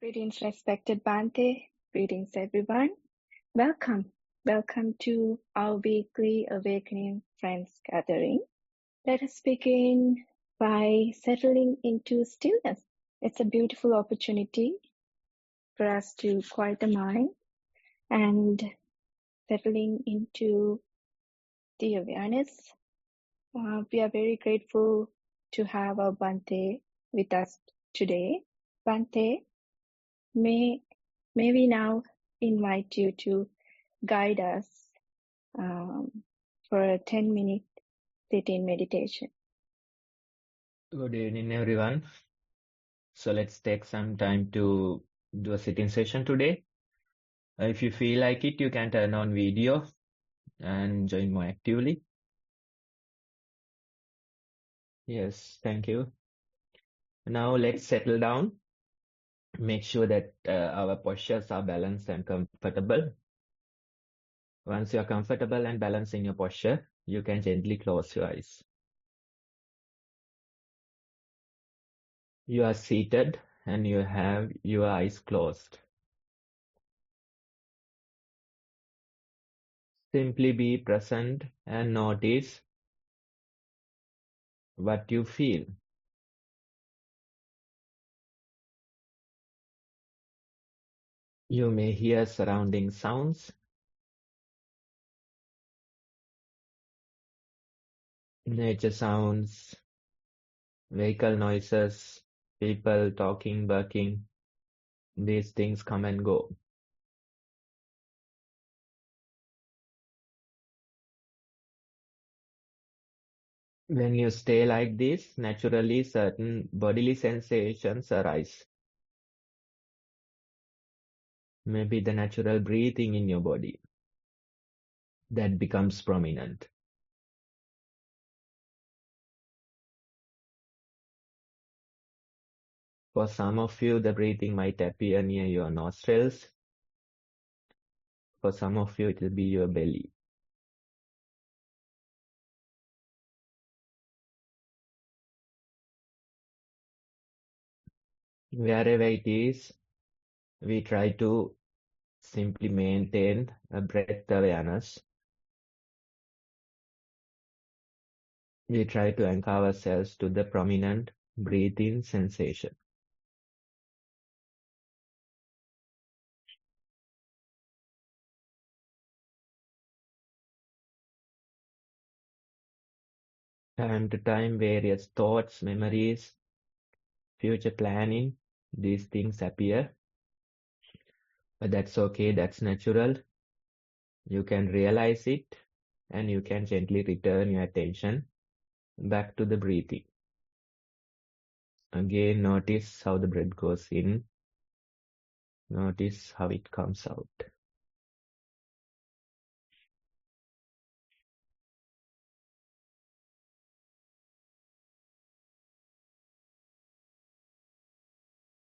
Greetings, respected Bante. Greetings, everyone. Welcome. Welcome to our weekly Awakening Friends gathering. Let us begin by settling into stillness. It's a beautiful opportunity for us to quiet the mind and settling into the awareness. We are very grateful to have our Bante with us today. Bante, may we now invite you to guide us for a 10-minute sit-in meditation. Good evening, everyone. So let's take some time to do a sitting session today. If you feel like it, you can turn on video and join more actively. Yes, thank you. Now let's settle down. Make sure that our postures are balanced and comfortable. Once you're comfortable and balanced in your posture, you can gently close your eyes. You are seated and you have your eyes closed. Simply be present and notice what you feel. You may hear surrounding sounds, nature sounds, vehicle noises, people talking, barking. These things come and go. When you stay like this, naturally certain bodily sensations arise. Maybe the natural breathing in your body that becomes prominent. For some of you, the breathing might appear near your nostrils. For some of you, it will be your belly. Wherever it is, we try to simply maintain a breath awareness. We try to anchor ourselves to the prominent breathing sensation. Time to time, various thoughts, memories, future planning, these things appear. But that's okay, that's natural. You can realize it and you can gently return your attention back to the breathing. Again, notice how the breath goes in. Notice how it comes out.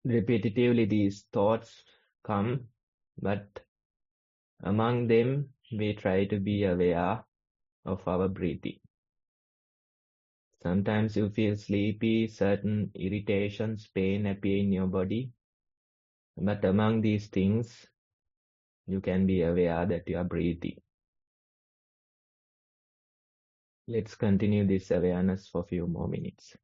Repetitively, these thoughts come, but among them, we try to be aware of our breathing. Sometimes you feel sleepy, certain irritations, pain appear in your body. But among these things, you can be aware that you are breathing. Let's continue this awareness for a few more minutes.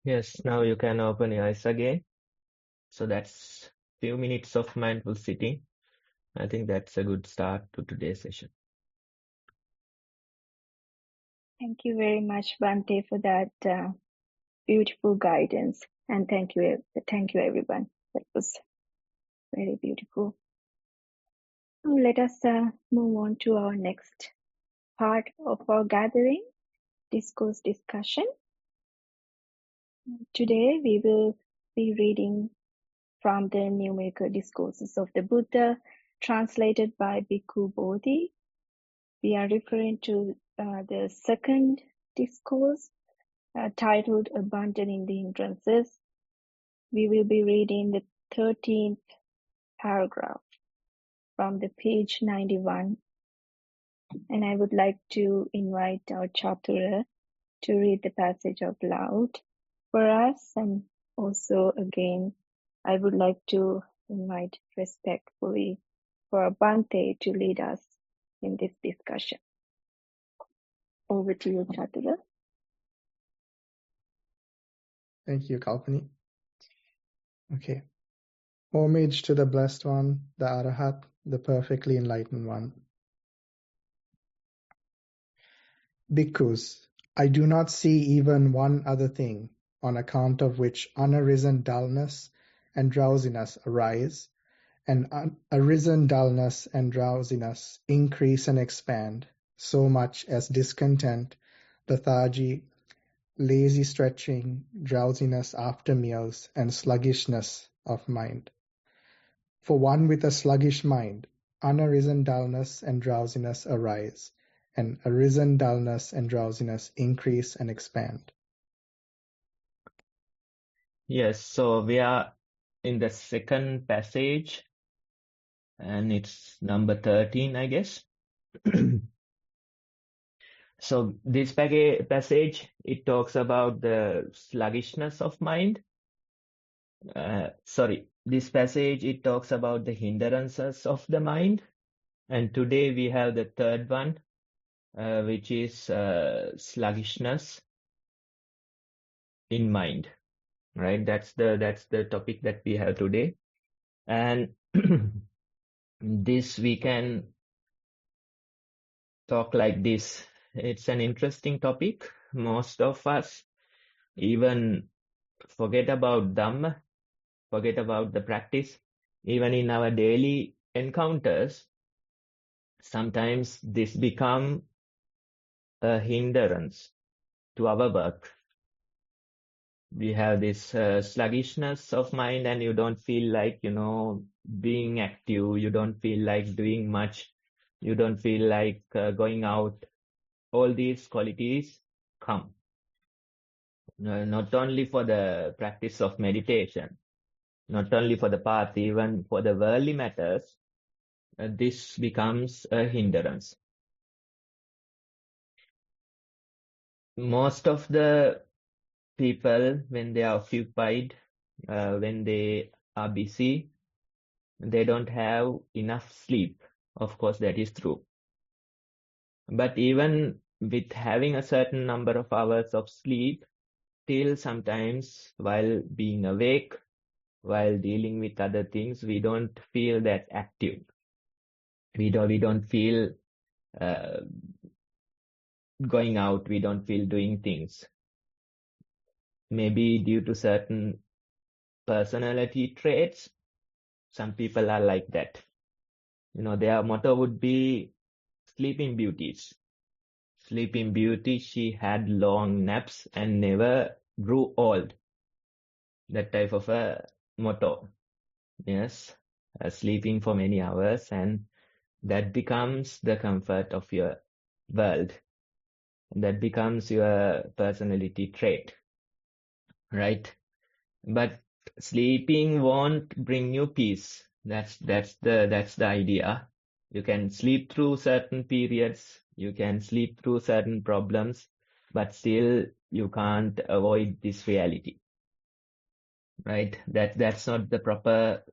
Yes, now you can open your eyes again. So that's few minutes of mindful sitting. I think that's a good start to today's session. Thank you very much, Bante, for that beautiful guidance. And thank you everyone. That was very beautiful. Now let us move on to our next part of our gathering, discourse discussion. Today we will be reading from the Numerical Discourses of the Buddha, translated by Bhikkhu Bodhi. We are referring to the second discourse titled Abandoning the Hindrances. We will be reading the 13th paragraph from the page 91. And I would like to invite our Chatura to read the passage out loud for us. And also, again, I would like to invite respectfully for Bante to lead us in this discussion. Over to you, Chatura. Thank you, Kalpani. Okay. Homage to the Blessed One, the Arahat, the perfectly enlightened one. Bhikkhus, I do not see even one other thing, on account of which unarisen dullness and drowsiness arise, and arisen dullness and drowsiness increase and expand, so much as discontent, lethargy, lazy stretching, drowsiness after meals, and sluggishness of mind. For one with a sluggish mind, unarisen dullness and drowsiness arise, and arisen dullness and drowsiness increase and expand. Yes, so we are in the second passage, and it's number 13, I guess. So this passage, it talks about the sluggishness of mind. This passage, it talks about the hindrances of the mind. And today we have the third one, which is sluggishness in mind, right? That's the topic that we have today. And this we can talk like this. It's an interesting topic. Most of us even forget about Dhamma, forget about the practice. Even in our daily encounters, sometimes this become a hindrance to our work. We have this sluggishness of mind, and you don't feel like, being active. You don't feel like doing much. You don't feel like going out. All these qualities come. Not only for the practice of meditation, not only for the path, even for the worldly matters, this becomes a hindrance. Most of the people, when they are occupied, when they are busy, they don't have enough sleep. Of course, that is true. But even with having a certain number of hours of sleep, still sometimes while being awake, while dealing with other things, we don't feel that active. We don't feel going out. We don't feel doing things. Maybe due to certain personality traits, some people are like that. Their motto would be Sleeping Beauties. Sleeping Beauty, she had long naps and never grew old. That type of a motto. Yes, sleeping for many hours, and that becomes the comfort of your world. That becomes your personality trait, right? But sleeping won't bring you peace. That's the idea. You can sleep through certain periods, you can sleep through certain problems, but still you can't avoid this reality, right? That's not the proper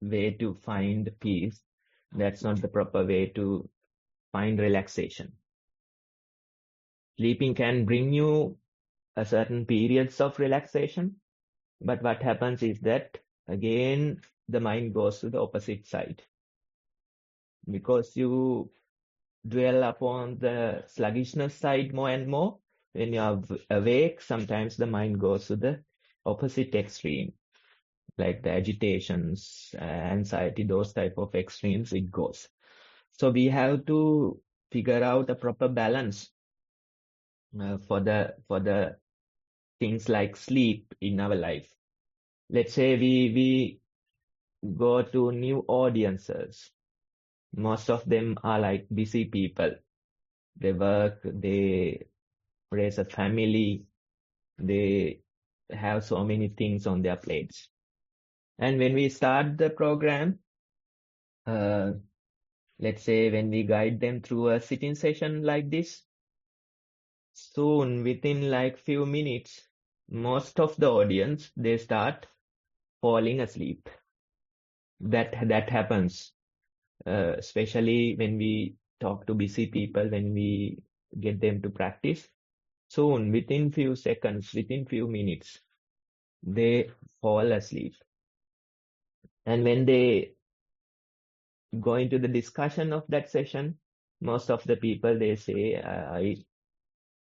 way to find peace. That's not the proper way to find relaxation. Sleeping can bring you a certain periods of relaxation. But what happens is that again, the mind goes to the opposite side because you dwell upon the sluggishness side more and more. When you are awake, sometimes the mind goes to the opposite extreme, like the agitations, anxiety, those type of extremes it goes. So we have to figure out a proper balance for the things like sleep in our life. Let's say we go to new audiences. Most of them are like busy people. They work, they raise a family, they have so many things on their plates. And when we start the program, let's say when we guide them through a sitting session like this, soon within like few minutes, most of the audience, they start falling asleep. That happens, especially when we talk to busy people, when we get them to practice. Soon, within few seconds, within few minutes, they fall asleep. And when they go into the discussion of that session, most of the people, they say,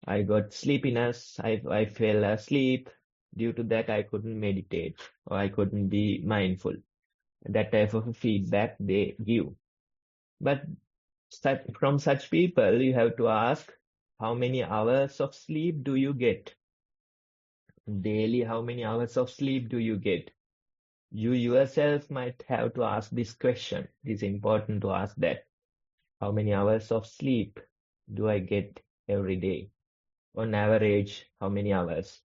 I got sleepiness, I fell asleep. Due to that, I couldn't meditate or I couldn't be mindful. That type of feedback they give. But from such people, you have to ask, how many hours of sleep do you get? Daily, how many hours of sleep do you get? You yourself might have to ask this question. It is important to ask that. How many hours of sleep do I get every day? On average, how many hours?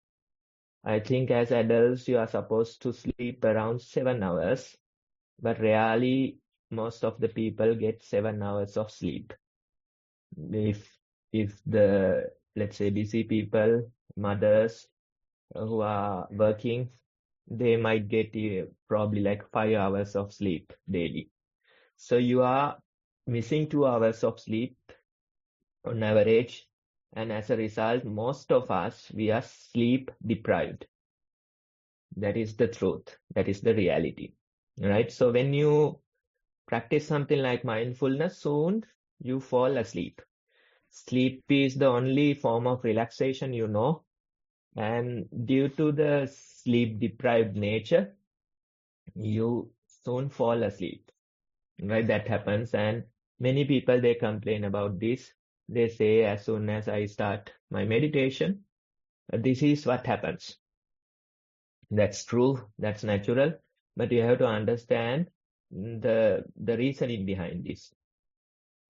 I think as adults, you are supposed to sleep around 7 hours, but rarely most of the people get 7 hours of sleep. If the, let's say, busy people, mothers who are working, they might get probably like 5 hours of sleep daily. So you are missing 2 hours of sleep on average. And as a result, most of us, we are sleep deprived. That is the truth. That is the reality, right? So when you practice something like mindfulness, soon you fall asleep. Sleep is the only form of relaxation you know. And due to the sleep deprived nature, you soon fall asleep, right? That happens. And many people, they complain about this. They say, as soon as I start my meditation, this is what happens. That's true. That's natural. But you have to understand the reasoning behind this.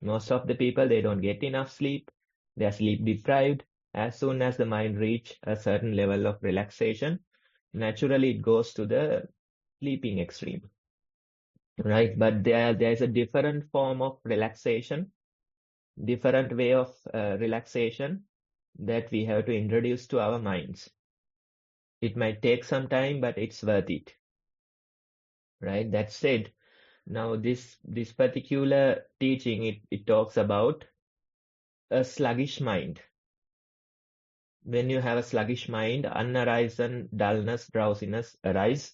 Most of the people, they don't get enough sleep. They are sleep deprived. As soon as the mind reach a certain level of relaxation, naturally it goes to the sleeping extreme, right? But there's a different form of relaxation, different way of relaxation that we have to introduce to our minds. It might take some time, but it's worth it, right? That said, now this particular teaching, it talks about a sluggish mind. When you have a sluggish mind, unarisen dullness, drowsiness arise.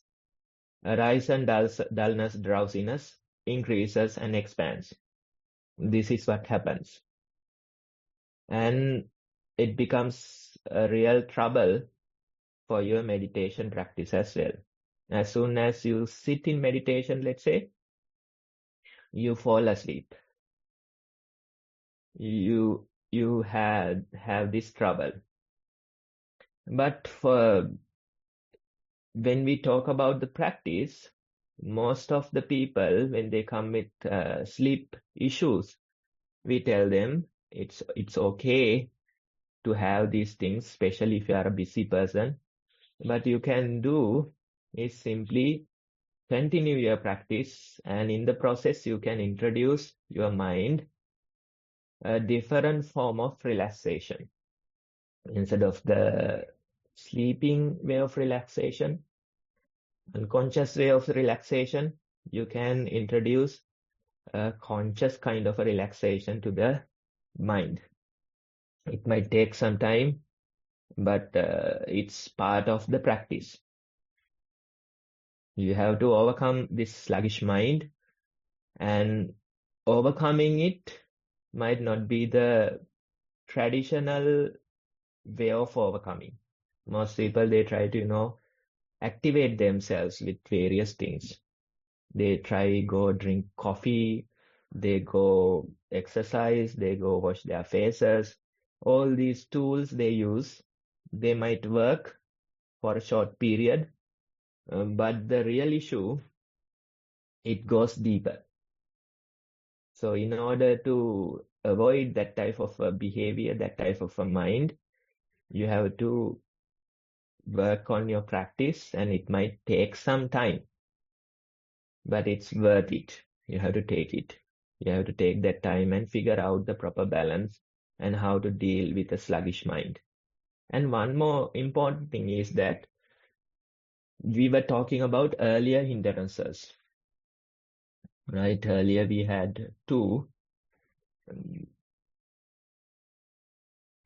Arisen dullness, drowsiness increases and expands. This is what happens. And it becomes a real trouble for your meditation practice as well. As soon as you sit in meditation, let's say, you fall asleep. You have this trouble. But when we talk about the practice, most of the people, when they come with sleep issues, we tell them it's okay to have these things, especially if you are a busy person. What you can do is simply continue your practice, and in the process, you can introduce your mind a different form of relaxation. Instead of the sleeping way of relaxation, unconscious way of relaxation, you can introduce a conscious kind of a relaxation to the mind. It might take some time, but it's part of the practice. You have to overcome this sluggish mind, and overcoming it might not be the traditional way of overcoming. Most people, they try to, activate themselves with various things. They try go drink coffee, they go exercise, they go wash their faces. All these tools they use, they might work for a short period, but the real issue, it goes deeper. So in order to avoid that type of a behavior, that type of a mind, you have to work on your practice, and it might take some time, but it's worth it. You have to take it. You have to take that time and figure out the proper balance and how to deal with a sluggish mind. And one more important thing is that we were talking about earlier hindrances, right? Earlier we had 2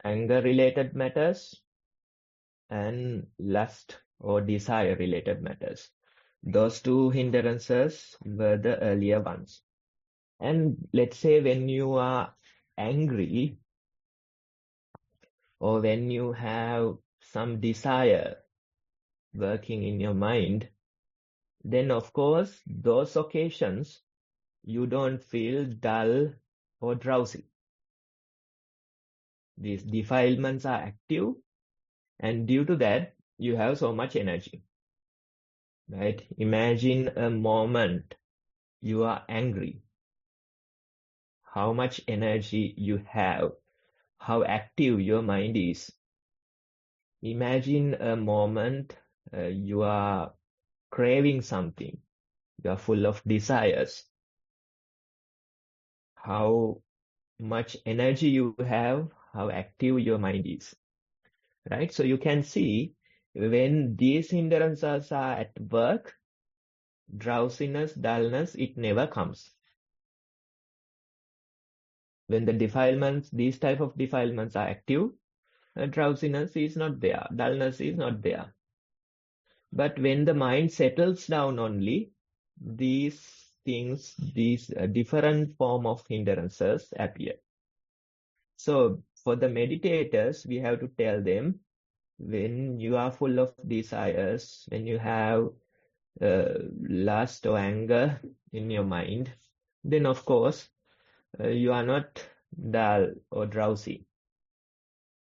anger-related matters and lust or desire-related matters. Those 2 hindrances were the earlier ones. And let's say when you are angry, or when you have some desire working in your mind, then of course, those occasions, you don't feel dull or drowsy. These defilements are active, and due to that, you have so much energy, right? Imagine a moment you are angry, how much energy you have, how active your mind is. Imagine a moment you are craving something, you are full of desires, how much energy you have, how active your mind is, right? So you can see when these hindrances are at work, drowsiness, dullness, it never comes. When the defilements, these type of defilements are active, drowsiness is not there, dullness is not there. But when the mind settles down only, these things, these different form of hindrances appear. So for the meditators, we have to tell them, when you are full of desires, when you have lust or anger in your mind, then of course you are not dull or drowsy.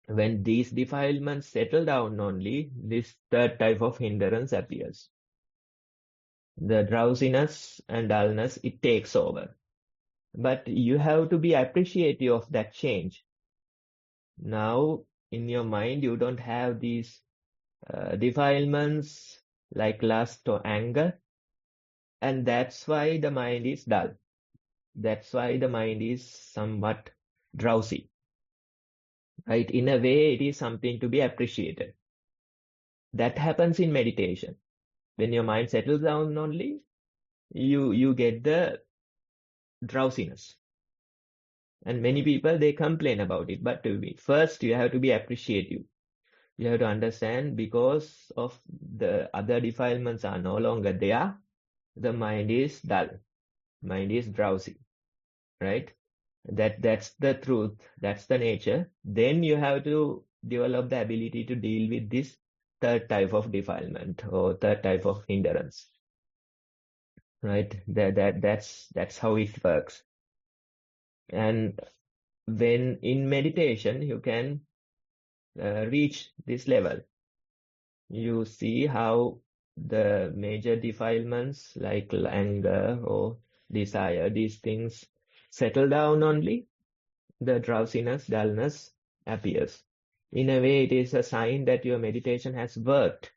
When these defilements settle down only, this third type of hindrance appears. The drowsiness and dullness, it takes over. But you have to be appreciative of that change. Now, in your mind, you don't have these defilements like lust or anger, and that's why the mind is dull. That's why the mind is somewhat drowsy. Right? In a way, it is something to be appreciated. That happens in meditation. When your mind settles down only, you get the drowsiness. And many people, they complain about it. But first, you have to be appreciative. You have to understand, because of the other defilements are no longer there, the mind is dull. Mind is drowsy. Right? That's the truth. That's the nature. Then you have to develop the ability to deal with this third type of defilement or third type of hindrance. Right? That's how it works. And when in meditation, you can reach this level. You see how the major defilements like anger or desire, these things settle down only, the drowsiness, dullness appears. In a way, it is a sign that your meditation has worked.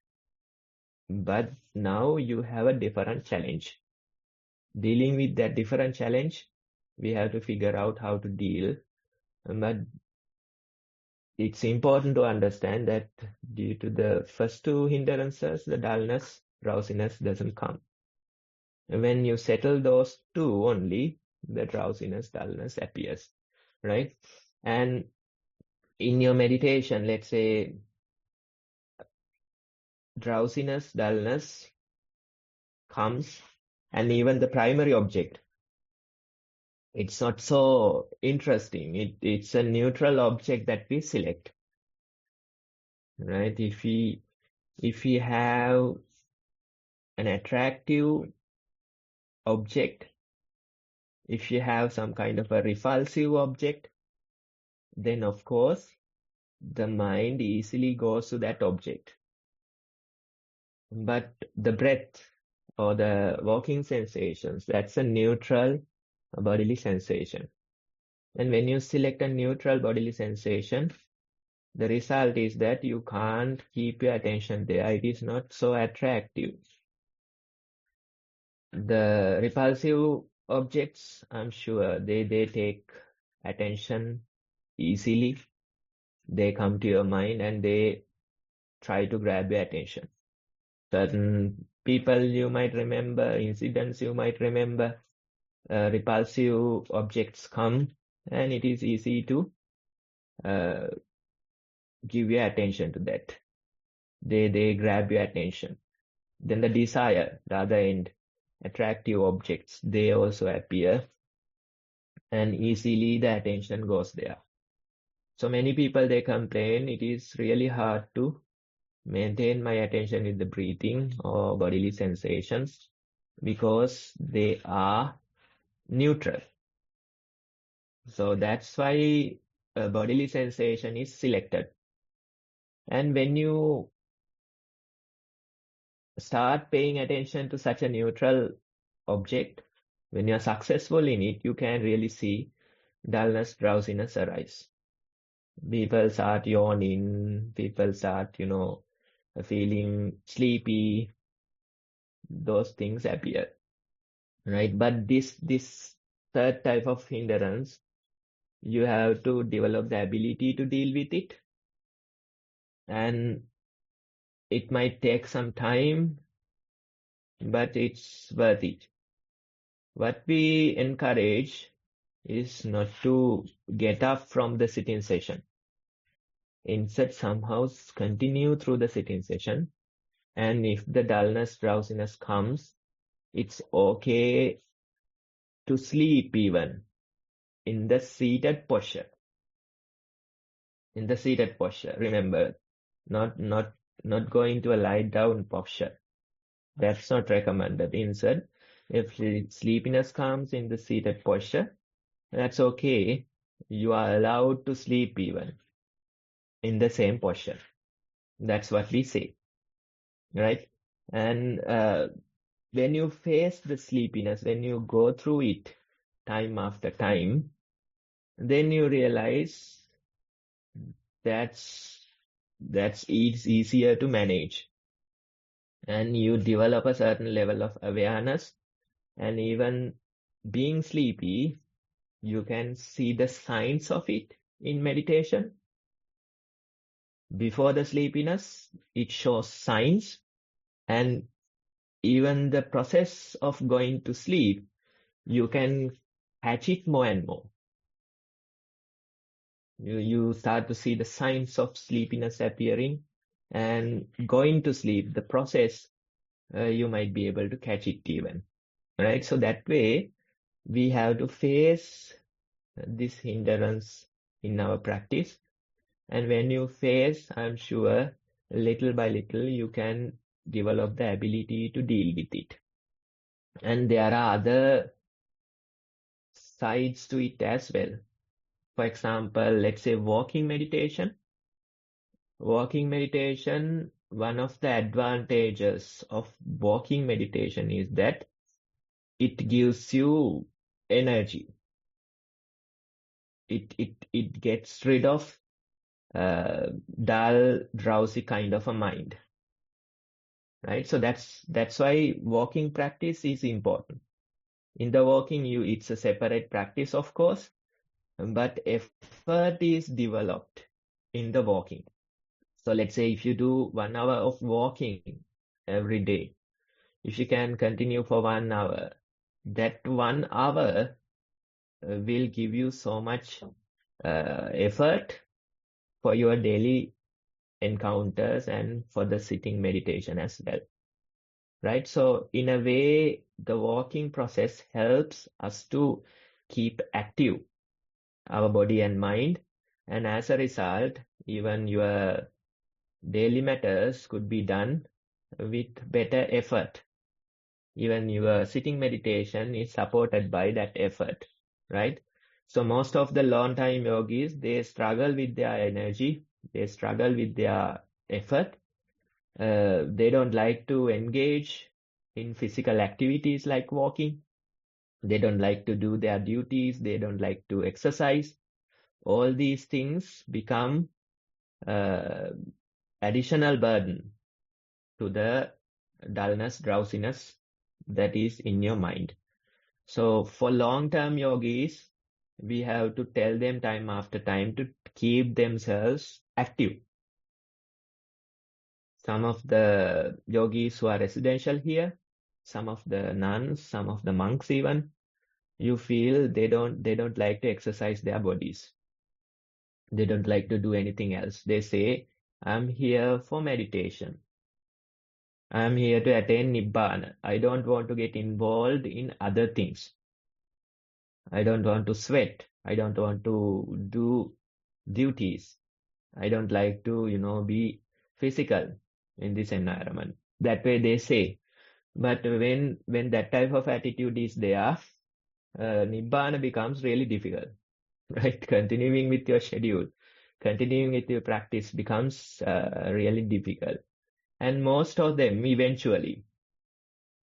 But now you have a different challenge. Dealing with that different challenge, we have to figure out how to deal. But it's important to understand that due to the first 2 hindrances, the dullness, drowsiness doesn't come. When you settle those 2 only, the drowsiness, dullness appears, right? And in your meditation, let's say drowsiness, dullness comes, and even the primary object, it's not so interesting. It's a neutral object that we select, right? If we have an attractive object, if you have some kind of a repulsive object, then of course the mind easily goes to that object. But the breath or the walking sensations, that's a neutral bodily sensation. And when you select a neutral bodily sensation, the result is that you can't keep your attention there. It is not so attractive. The repulsive objects, I'm sure they take attention easily. They come to your mind and they try to grab your attention. Certain people you might remember, incidents you might remember, repulsive objects come and it is easy to give your attention to that. They grab your attention. Then the desire, the other end, attractive objects, they also appear and easily the attention goes there. So many people, they complain it is really hard to maintain my attention with the breathing or bodily sensations because they are neutral. So that's why a bodily sensation is selected. And when you start paying attention to such a neutral object, when you're successful in it, you can really see dullness, drowsiness arise. People start yawning, people start, feeling sleepy, those things appear, right? But this third type of hindrance, you have to develop the ability to deal with it. And it might take some time, but it's worth it. What we encourage is not to get up from the sitting session. Instead, somehow continue through the sitting session. And if the dullness, drowsiness comes, it's okay to sleep even in the seated posture. In the seated posture, remember, not going to a lie down posture. That's not recommended. Instead, if sleepiness comes in the seated posture, that's okay. You are allowed to sleep even in the same posture. That's what we say, right? And when you face the sleepiness, when you go through it time after time, then you realize it's easier to manage. And you develop a certain level of awareness, and even being sleepy, you can see the signs of it in meditation. Before the sleepiness, it shows signs, and even the process of going to sleep, you can catch it more and more. You start to see the signs of sleepiness appearing, and going to sleep, the process, you might be able to catch it even, right? So that way, we have to face this hindrance in our practice. And when you face, I'm sure, little by little, you can develop the ability to deal with it. And there are other sides to it as well. For example, let's say walking meditation. Walking meditation, one of the advantages of walking meditation is that it gives you energy. It gets rid of dull, drowsy kind of a mind, right? So that's why walking practice is important. In the walking, it's a separate practice, of course, but effort is developed in the walking. So let's say if you do 1 hour of walking every day, if you can continue for 1 hour, that 1 hour will give you so much effort for your daily encounters and for the sitting meditation as well, right? So in a way, the walking process helps us to keep active our body and mind, and as a result, even your daily matters could be done with better effort. Even your sitting meditation is supported by that effort, right? So most of the long time yogis, they struggle with their energy, they struggle with their effort. They don't like to engage in physical activities like walking. They don't like to do their duties. They don't like to exercise. All these things become additional burden to the dullness, drowsiness that is in your mind. So for long-term yogis, we have to tell them time after time to keep themselves active. Some of the yogis who are residential here, some of the nuns, some of the monks even, you feel they don't like to exercise their bodies. They don't like to do anything else. They say, I'm here for meditation. I'm here to attain Nibbana. I don't want to get involved in other things. I don't want to sweat. I don't want to do duties. I don't like to, be physical in this environment. That way they say. But when that type of attitude is there, Nibbana becomes really difficult, right? Continuing with your schedule, continuing with your practice becomes really difficult. And most of them eventually,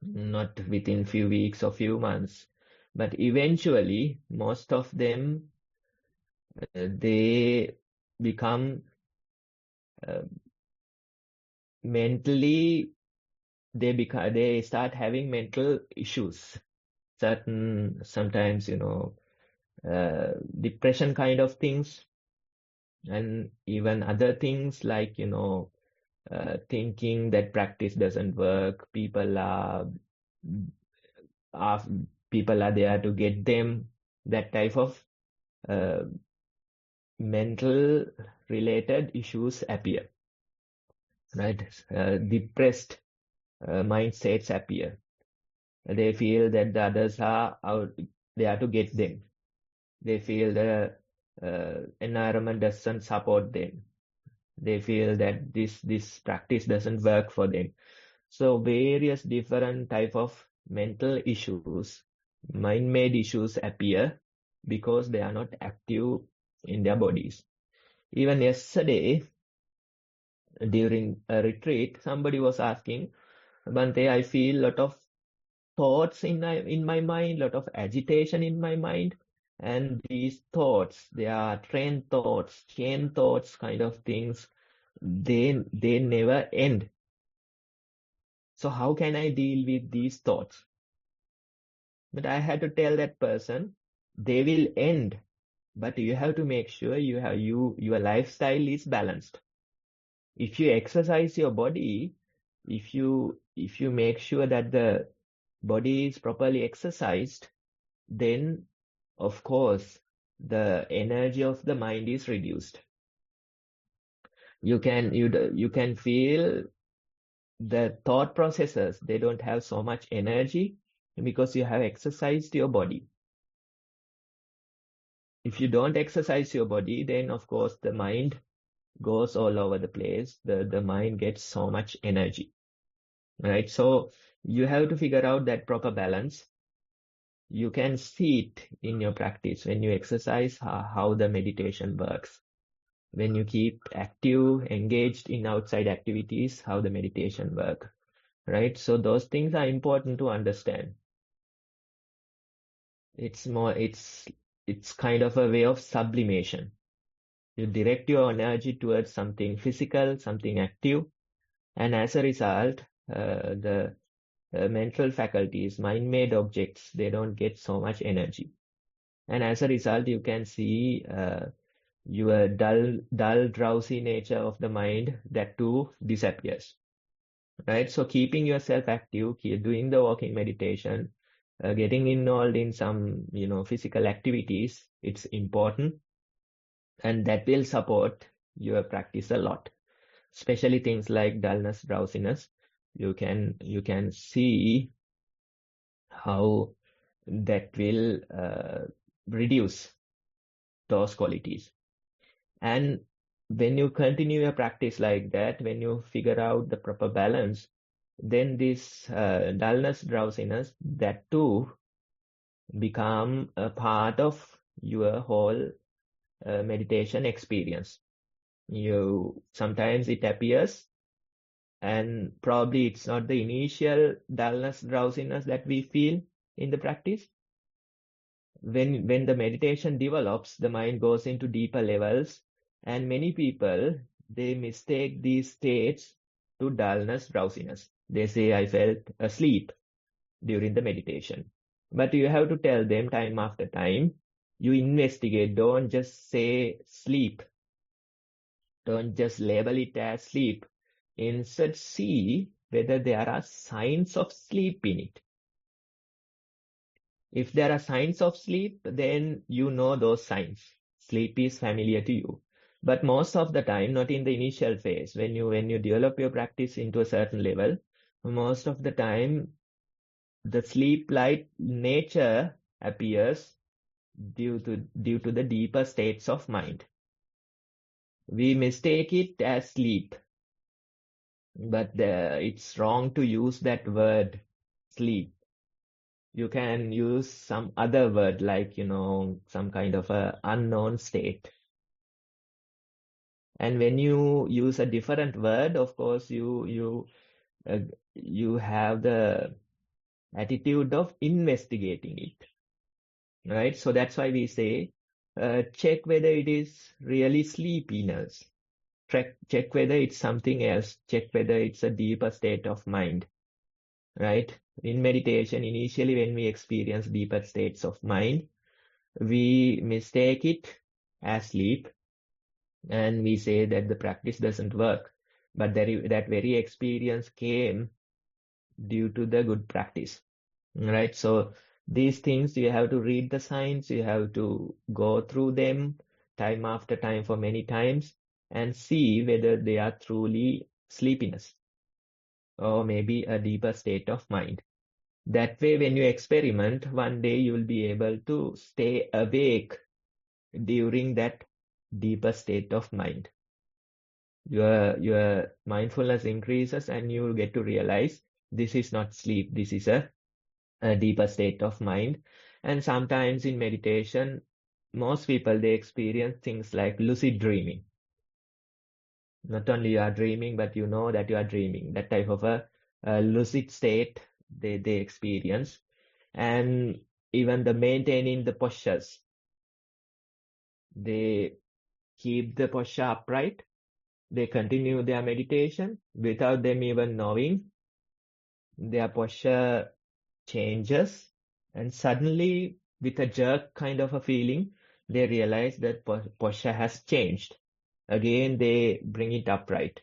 not within few weeks or few months, but eventually most of them, they become mentally, they start having mental issues. Sometimes, depression kind of things, and even other things like, thinking that practice doesn't work. People are there to get them. That type of mental related issues appear, right? Depressed mindsets appear. They feel that the others are out there to get them. They feel the environment doesn't support them. They feel that this practice doesn't work for them. So various different type of mental issues, mind-made issues appear because they are not active in their bodies. Even yesterday, during a retreat, somebody was asking, Bhante, I feel a lot of thoughts in my mind, lot of agitation in my mind. And these thoughts, they are train thoughts, chain thoughts kind of things, they never end. So how can I deal with these thoughts? But I had to tell that person, they will end, but you have to make sure your lifestyle is balanced. If you exercise your body, if you make sure that the body is properly exercised, then of course the energy of the mind is reduced. You can feel the thought processes, they don't have so much energy because you have exercised your body. If you don't exercise your body, then of course the mind goes all over the place. The mind gets so much energy, right? So you have to figure out that proper balance. You can see it in your practice when you exercise, how the meditation works. When you keep active, engaged in outside activities, how the meditation works, right? So those things are important to understand. It's kind of a way of sublimation. You direct your energy towards something physical, something active, and as a result, the mental faculties, mind-made objects, they don't get so much energy. And as a result, you can see your dull, drowsy nature of the mind, that too disappears, right? So keeping yourself active, doing the walking meditation, getting involved in some, physical activities, it's important, and that will support your practice a lot. especially things like dullness, drowsiness. You can see how that will reduce those qualities. And when you continue your practice like that, when you figure out the proper balance, then this dullness, drowsiness, that too become a part of your whole meditation experience. Sometimes it appears, and probably it's not the initial dullness, drowsiness that we feel in the practice. When the meditation develops, the mind goes into deeper levels, and many people, they mistake these states to dullness, drowsiness. They say, I felt asleep during the meditation. But you have to tell them time after time, you investigate, don't just say sleep. Don't just label it as sleep. Instead, see whether there are signs of sleep in it. If there are signs of sleep, then you know those signs. Sleep is familiar to you. But most of the time, not in the initial phase, when you develop your practice into a certain level, most of the time, the sleep-like nature appears due to the deeper states of mind. We mistake it as sleep, but it's wrong to use that word sleep. You can use some other word like, some kind of a unknown state. And when you use a different word, of course, you have the attitude of investigating it, right? So that's why we say, check whether it is really sleepiness. Check whether it's something else. Check whether it's a deeper state of mind, right? In meditation, initially when we experience deeper states of mind, we mistake it as sleep, and we say that the practice doesn't work. But that very experience came due to the good practice, right? So these things, you have to read the signs, you have to go through them time after time for many times and see whether they are truly sleepiness or maybe a deeper state of mind. That way, when you experiment, one day you will be able to stay awake during that deeper state of mind. Your mindfulness increases and you will get to realize this is not sleep, this is a deeper state of mind. And sometimes in meditation, most people, they experience things like lucid dreaming. Not only you are dreaming, but you know that you are dreaming. That type of a lucid state they experience. And even the maintaining the postures, they keep the posture upright. They continue their meditation without them even knowing. Their posture changes, and suddenly, with a jerk kind of a feeling, they realize that posture has changed. Again, they bring it upright.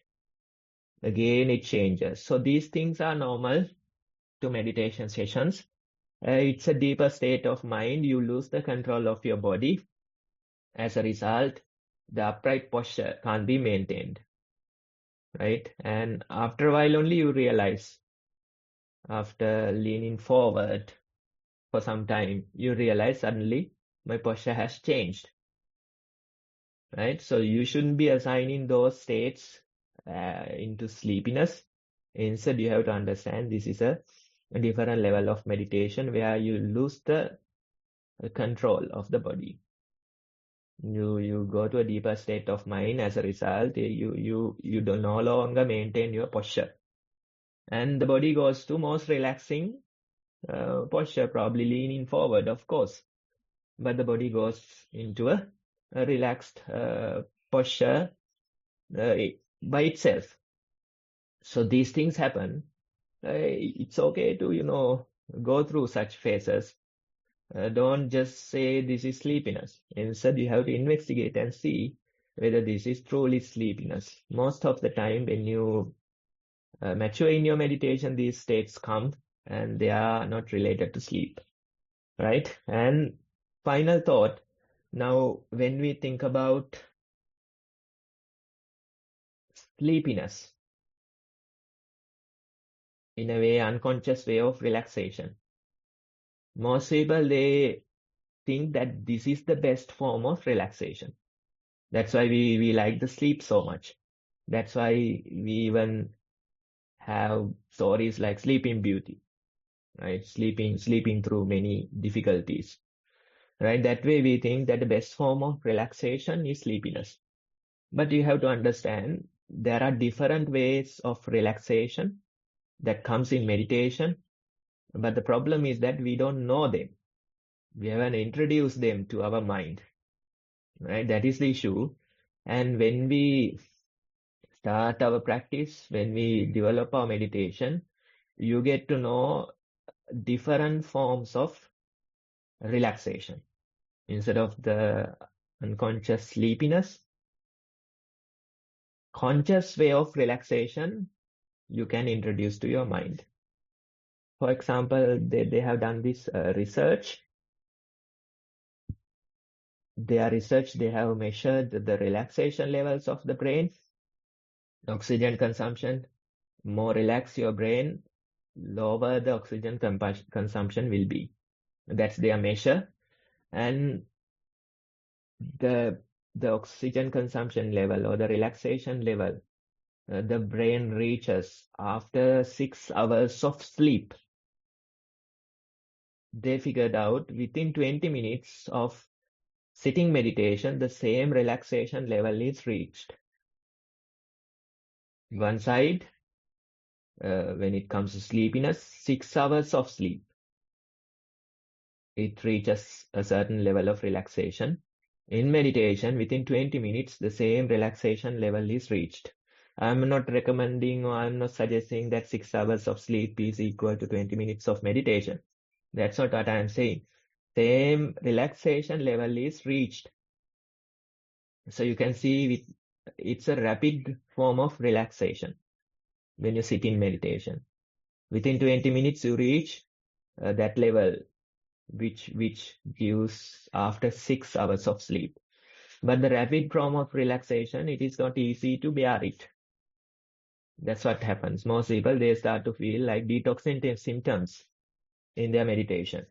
Again, it changes. So these things are normal to meditation sessions. It's a deeper state of mind. You lose the control of your body. As a result, the upright posture can't be maintained, right? And after a while only you realize, after leaning forward for some time, you realize suddenly my posture has changed, right? So you shouldn't be assigning those states into sleepiness. Instead, you have to understand this is a different level of meditation where you lose the control of the body. You go to a deeper state of mind. As a result, you do no longer maintain your posture, and the body goes to most relaxing posture, probably leaning forward, of course, but the body goes into a relaxed posture by itself. So these things happen. It's okay to go through such phases. Don't just say this is sleepiness. Instead, you have to investigate and see whether this is truly sleepiness. Most of the time, when you mature in your meditation, these states come and they are not related to sleep, right? And final thought, now when we think about sleepiness, in a way, unconscious way of relaxation. Most people, they think that this is the best form of relaxation. That's why we like the sleep so much. That's why we even have stories like Sleeping Beauty, right? Sleeping through many difficulties, right? That way we think that the best form of relaxation is sleepiness. But you have to understand there are different ways of relaxation that comes in meditation. But the problem is that we don't know them. We haven't introduced them to our mind, right? That is the issue. And when we start our practice, when we develop our meditation, you get to know different forms of relaxation. Instead of the unconscious sleepiness, conscious way of relaxation you can introduce to your mind. For example, they have done this research. Their research, they have measured the relaxation levels of the brain, oxygen consumption. More relaxed your brain, lower the oxygen consumption will be. That's their measure. And the oxygen consumption level or the relaxation level the brain reaches after 6 hours of sleep. They figured out within 20 minutes of sitting meditation, the same relaxation level is reached. One side, when it comes to sleepiness, 6 hours of sleep, it reaches a certain level of relaxation. In meditation, within 20 minutes, the same relaxation level is reached. I'm not recommending or I'm not suggesting that 6 hours of sleep is equal to 20 minutes of meditation. That's not what I'm saying. Same relaxation level is reached. So you can see it's a rapid form of relaxation when you sit in meditation. Within 20 minutes, you reach that level, which gives after 6 hours of sleep. But the rapid form of relaxation, it is not easy to bear it. That's what happens. Most people, they start to feel like detoxing symptoms in their meditation.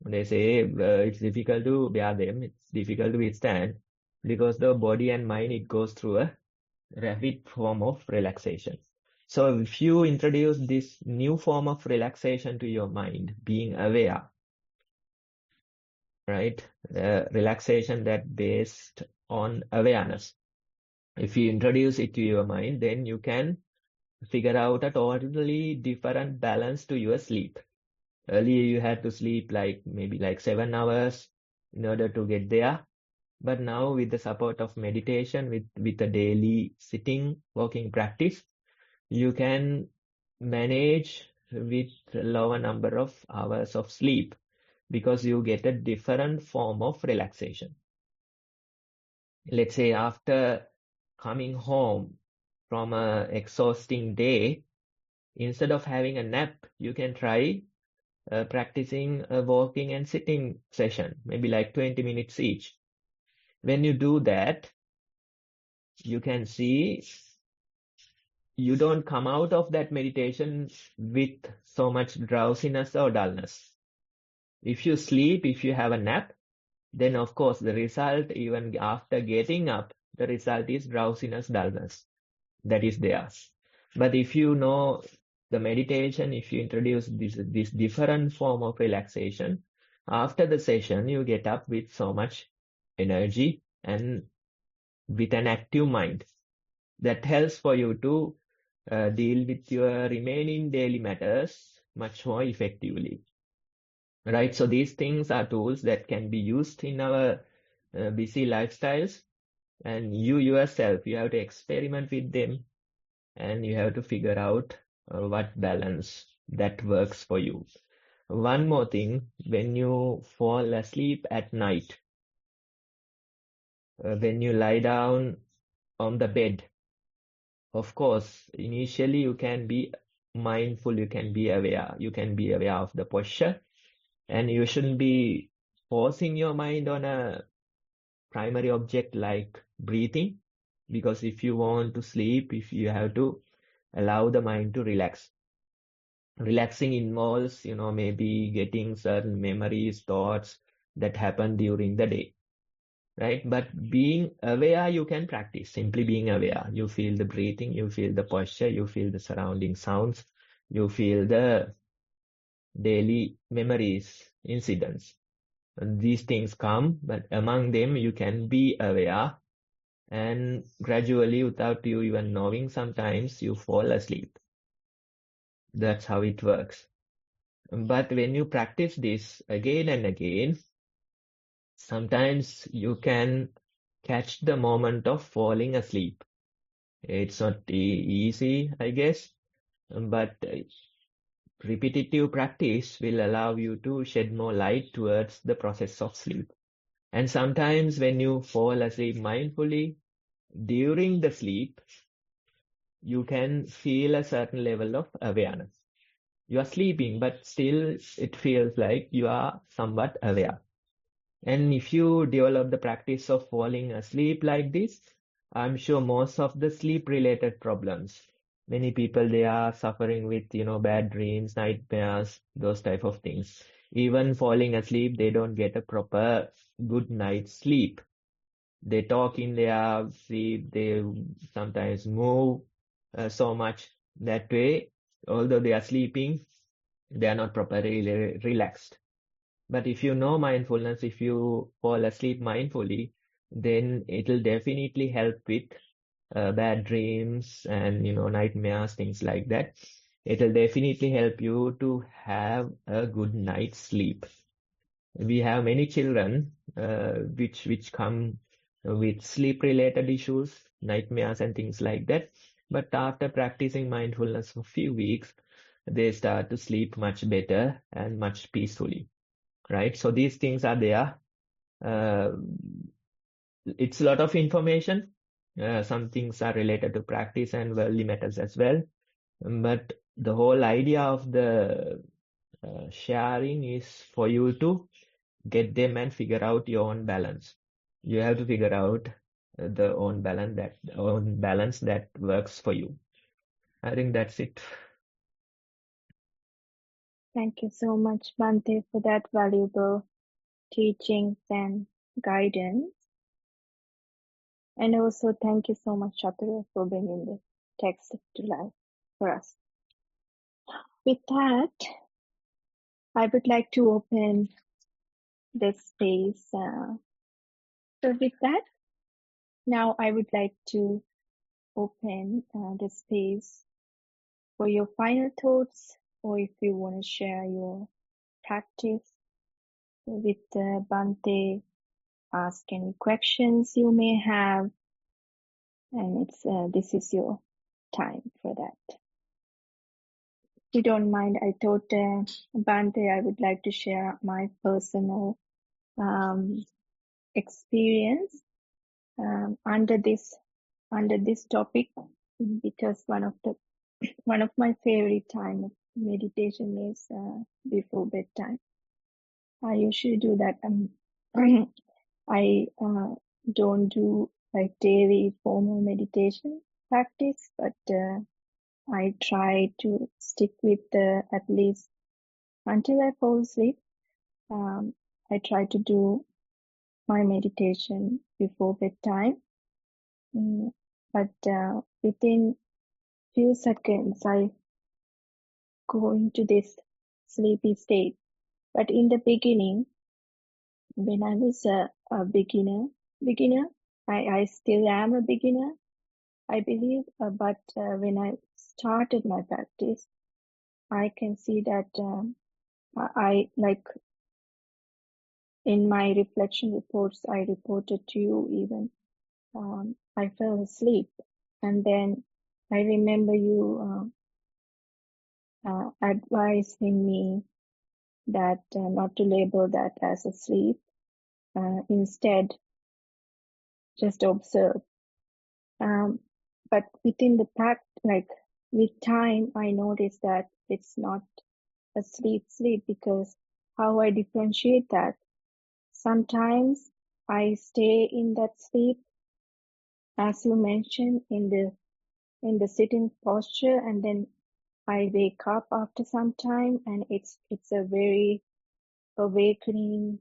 They say it's difficult to bear them, it's difficult to withstand, because the body and mind, it goes through a rapid form of relaxation. So if you introduce this new form of relaxation to your mind, being aware, right? Relaxation that based on awareness. If you introduce it to your mind, then you can figure out a totally different balance to your sleep. Earlier, you had to sleep maybe 7 hours in order to get there. But now with the support of meditation, with a daily sitting, walking practice, you can manage with a lower number of hours of sleep because you get a different form of relaxation. Let's say after coming home from an exhausting day, instead of having a nap, you can try practicing a walking and sitting session, maybe 20 minutes each. When you do that, you can see you don't come out of that meditation with so much drowsiness or dullness. If you sleep, if you have a nap, then of course the result, even after getting up, the result is drowsiness, dullness. That is there. But if you know the meditation, if you introduce this different form of relaxation, after the session, you get up with so much energy and with an active mind. That helps for you to deal with your remaining daily matters much more effectively. Right? So these things are tools that can be used in our busy lifestyles, and you yourself, you have to experiment with them and you have to figure out what balance that works for you. One more thing, when you fall asleep at night, when you lie down on the bed, of course, initially you can be mindful, you can be aware of the posture, and you shouldn't be forcing your mind on a primary object like breathing. Because if you want to sleep, if you have to allow the mind to relax. Relaxing involves, maybe getting certain memories, thoughts that happen during the day, right? But being aware, you can practice. Simply being aware. You feel the breathing, you feel the posture, you feel the surrounding sounds, you feel the daily memories, incidents. And these things come, but among them, you can be aware, and gradually, without you even knowing, sometimes you fall asleep. That's how it works. But when you practice this again and again, sometimes you can catch the moment of falling asleep. It's not easy, I guess, but repetitive practice will allow you to shed more light towards the process of sleep. And sometimes when you fall asleep mindfully, during the sleep, you can feel a certain level of awareness. You are sleeping, but still it feels like you are somewhat aware. And if you develop the practice of falling asleep like this, I'm sure most of the sleep-related problems, many people, they are suffering with, bad dreams, nightmares, those type of things. Even falling asleep, they don't get a proper good night's sleep. They talk in their sleep, they sometimes move so much that way. Although they are sleeping, they are not properly relaxed. But if you know mindfulness, if you fall asleep mindfully, then it'll definitely help with bad dreams and, nightmares, things like that. It'll definitely help you to have a good night's sleep. We have many children which come with sleep-related issues, nightmares and things like that. But after practicing mindfulness for a few weeks, they start to sleep much better and much peacefully, right? So these things are there. It's a lot of information. Some things are related to practice and worldly matters as well. But the whole idea of the sharing is for you to get them and figure out your own balance. You have to figure out the own balance that works for you. I think that's it. Thank you so much, Bhante, for that valuable teachings and guidance. And also thank you so much, Chatura, for bringing the text to life for us. With that, I would like to open this space. So with that, now I would like to open the space for your final thoughts, or if you want to share your practice with Bhante, ask any questions you may have, and this is your time for that. If you don't mind, I thought, Bhante, I would like to share my personal experience under this topic, because one of my favorite time of meditation is before bedtime. I usually do that. I don't do like daily formal meditation practice, but I try to stick with at least until I fall asleep. I try to do my meditation before bedtime. But within few seconds, I go into this sleepy state. But in the beginning, when I was a beginner, I still am a beginner, I believe. But when I started my practice, I can see that I like in my reflection reports, I reported to you even, I fell asleep. And then I remember you advising me that not to label that as a sleep. Instead, just observe. But within the with time, I noticed that it's not a sleep because how I differentiate that. Sometimes I stay in that sleep as you mentioned, in the sitting posture, and then I wake up after some time, and it's a very awakening,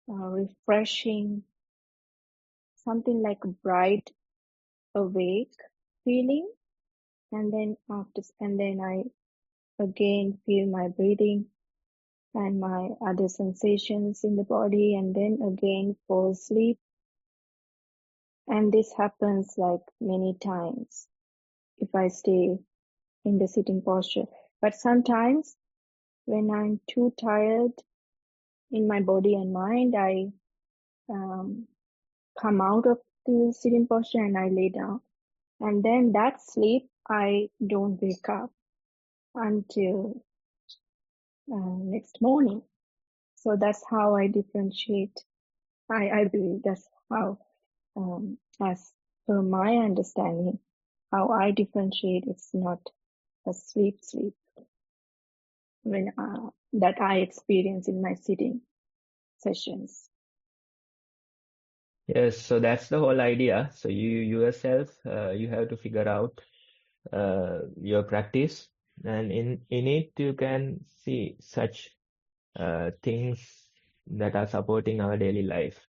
refreshing, something like a bright awake feeling. And then I again feel my breathing and my other sensations in the body, and then again fall asleep. And this happens like many times if I stay in the sitting posture. But sometimes when I'm too tired in my body and mind, I come out of the sitting posture and I lay down. And then that sleep, I don't wake up until next morning. So that's how I differentiate. I believe that's how, as per my understanding, how I differentiate. It's not a sleep when that I experience in my sitting sessions. Yes, so that's the whole idea. So you yourself, you have to figure out your practice, and in it you can see such things that are supporting our daily life.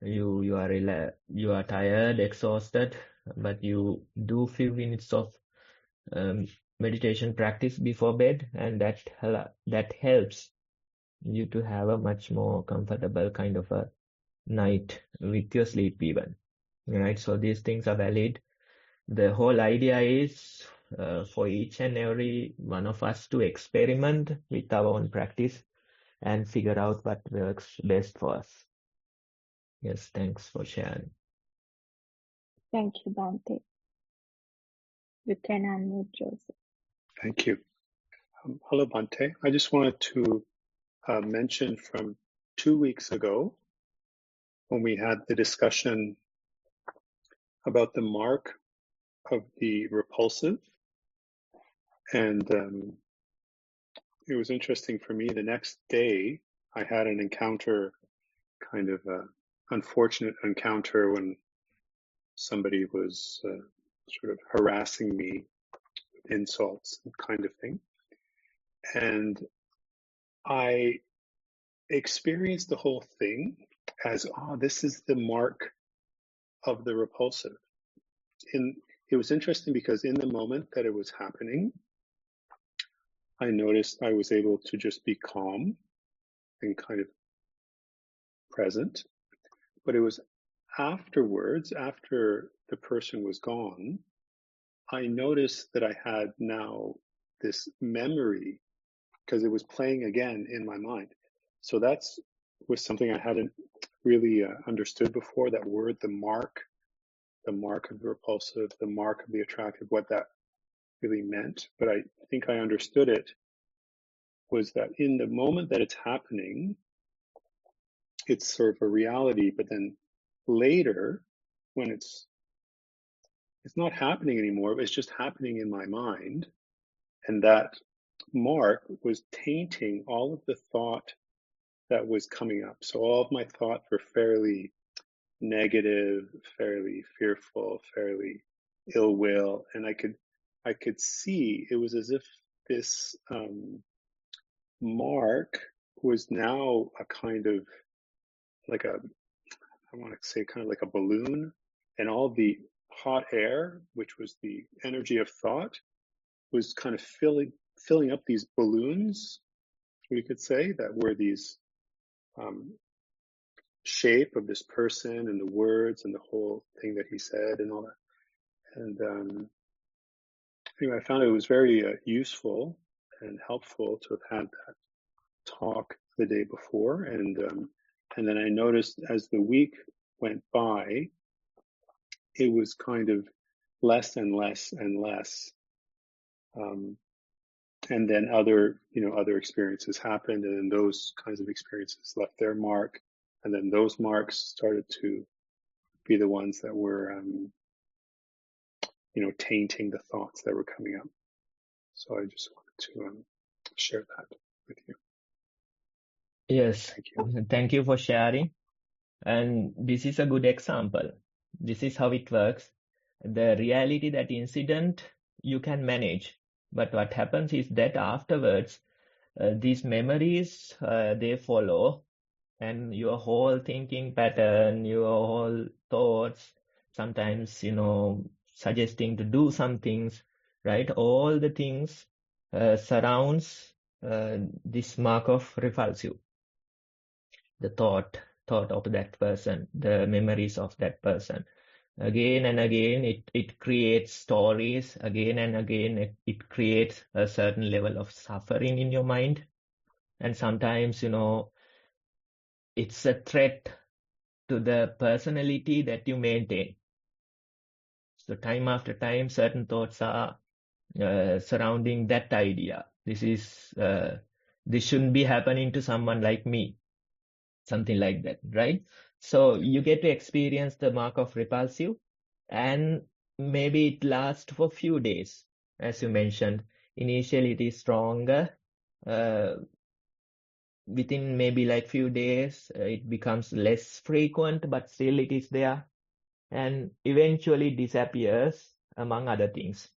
You are tired, exhausted, but you do few minutes of meditation practice before bed, and that helps you to have a much more comfortable kind of a night with your sleep even. Right? So these things are valid. The whole idea is for each and every one of us to experiment with our own practice and figure out what works best for us. Yes, thanks for sharing. Thank you, Bhante. You can unmute Joseph. Thank you. Hello, Bhante. I just wanted to mention from 2 weeks ago when we had the discussion about the mark of the repulsive. And it was interesting for me. The next day, I had an encounter, kind of an unfortunate encounter when somebody was sort of harassing me with insults and kind of thing. And I experienced the whole thing as, this is the mark of the repulsive. It was interesting because in the moment that it was happening, I noticed I was able to just be calm and kind of present. But it was afterwards, after the person was gone, I noticed that I had now this memory because it was playing again in my mind. So was something I hadn't really understood before, that word, the mark of the repulsive, the mark of the attractive, what that really meant. But I think I understood it was that in the moment that it's happening, it's sort of a reality, but then later when it's not happening anymore, it's just happening in my mind. And that mark was tainting all of the thought that was coming up. So all of my thoughts were fairly negative, fairly fearful, fairly ill will. And I could see it was as if this mark was now a kind of like I want to say kind of like a balloon, and all the hot air, which was the energy of thought, was kind of filling up these balloons, we could say, that were these shape of this person and the words and the whole thing that he said and all that. And anyway, I found it was very useful and helpful to have had that talk the day before. And then I noticed as the week went by, it was kind of less and less and less. And then other experiences happened, and then those kinds of experiences left their mark. And then those marks started to be the ones that were, tainting the thoughts that were coming up. So I just wanted to share that with you. Yes, Thank you. thank you for sharing. And this is a good example. This is how it works. The reality, that incident, you can manage. But what happens is that afterwards, these memories, they follow, and your whole thinking pattern, your whole thoughts, sometimes, suggesting to do some things, right? All the things surrounds this mark of repulsive, the thought of that person, the memories of that person. Again and again, it creates stories. Again and again, it creates a certain level of suffering in your mind. And sometimes, it's a threat to the personality that you maintain. So time after time, certain thoughts are surrounding that idea. This shouldn't be happening to someone like me. Something like that, right? So you get to experience the mark of repulsive, and maybe it lasts for a few days. As you mentioned, initially it is stronger. Within maybe like few days, it becomes less frequent, but still it is there, and eventually disappears, among other things.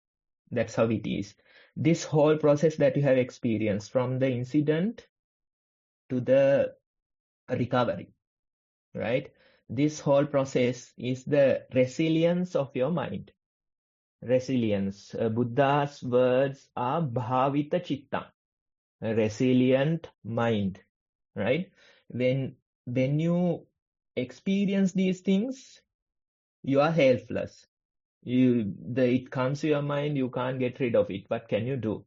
That's how it is. This whole process that you have experienced, from the incident to the recovery, right? This whole process is the resilience of your mind. Resilience. Buddha's words are bhavita chitta, a resilient mind, right? When you experience these things, you are helpless. It comes to your mind, you can't get rid of it. What can you do?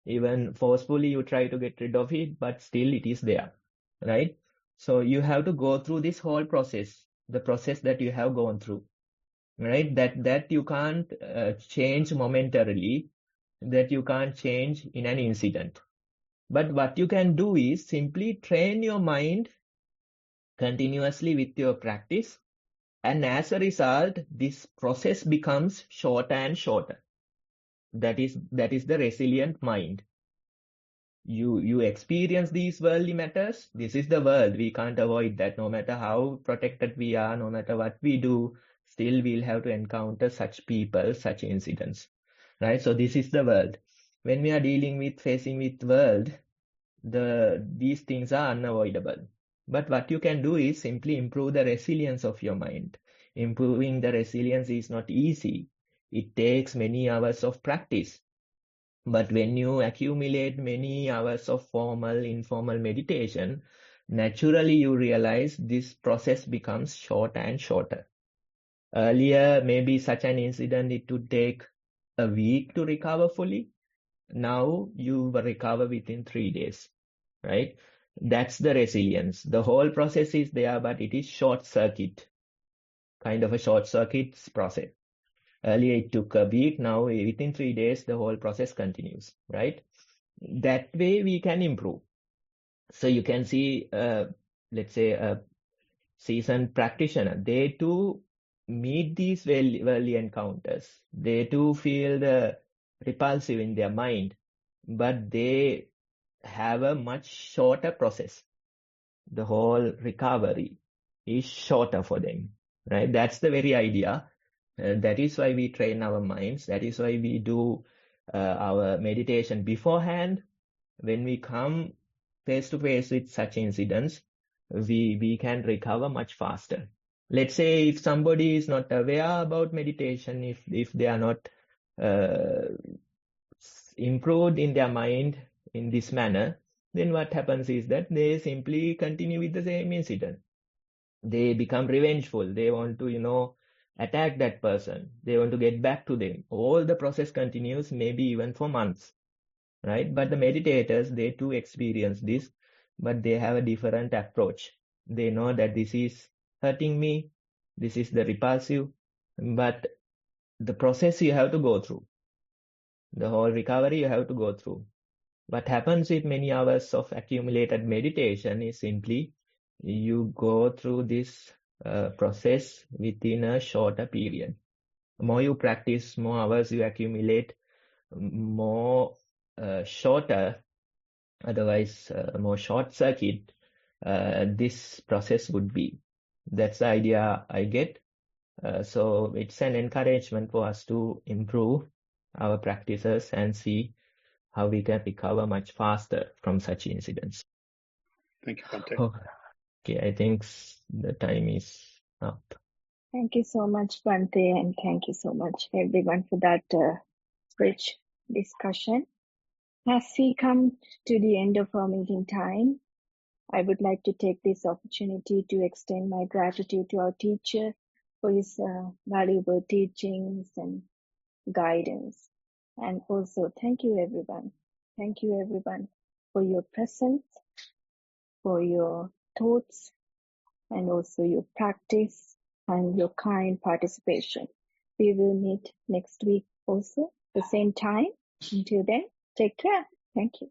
Even forcefully you try to get rid of it, but still it is there, right? So you have to go through this whole process, the process that you have gone through, right? That you can't change momentarily, that you can't change in an incident. But what you can do is simply train your mind continuously with your practice, and as a result, this process becomes shorter and shorter. That is the resilient mind. You experience these worldly matters. This is the world. We can't avoid that. No matter how protected we are, no matter what we do, still we'll have to encounter such people, such incidents, right? So this is the world. When we are facing with world, these things are unavoidable. But what you can do is simply improve the resilience of your mind. Improving the resilience is not easy. It takes many hours of practice. But when you accumulate many hours of formal, informal meditation, naturally you realize this process becomes shorter and shorter. Earlier, maybe such an incident, it would take a week to recover fully. Now you will recover within 3 days, right? That's the resilience. The whole process is there, but it is short circuit, kind of a short circuit process. Earlier it took a week, now within 3 days, the whole process continues, right? That way we can improve. So you can see, let's say a seasoned practitioner, they too meet these worldly encounters. They too feel the repulsive in their mind, but they have a much shorter process. The whole recovery is shorter for them, right? That's the very idea. That is why we train our minds. That is why we do our meditation beforehand. When we come face to face with such incidents, we can recover much faster. Let's say if somebody is not aware about meditation, if they are not improved in their mind in this manner, then what happens is that they simply continue with the same incident. They become revengeful. They want to, attack that person. They want to get back to them. All the process continues, maybe even for months, right? But the meditators, they too experience this, but they have a different approach. They know that this is hurting me. This is the repulsive, but the process you have to go through. The whole recovery you have to go through. What happens with many hours of accumulated meditation is simply you go through this process within a shorter period. The more you practice, more hours you accumulate, more shorter, otherwise more short circuit, this process would be. That's the idea I get. So it's an encouragement for us to improve our practices and see how we can recover much faster from such incidents. Thank you, Bhante. Okay, I think the time is up. Thank you so much, Bhante, and thank you so much, everyone, for that rich discussion. As we come to the end of our meeting time, I would like to take this opportunity to extend my gratitude to our teacher for his valuable teachings and guidance. And also, thank you, everyone. Thank you, everyone, for your presence, for your thoughts, and also your practice and your kind participation. We will meet next week also, the same time. Until then, take care. Thank you.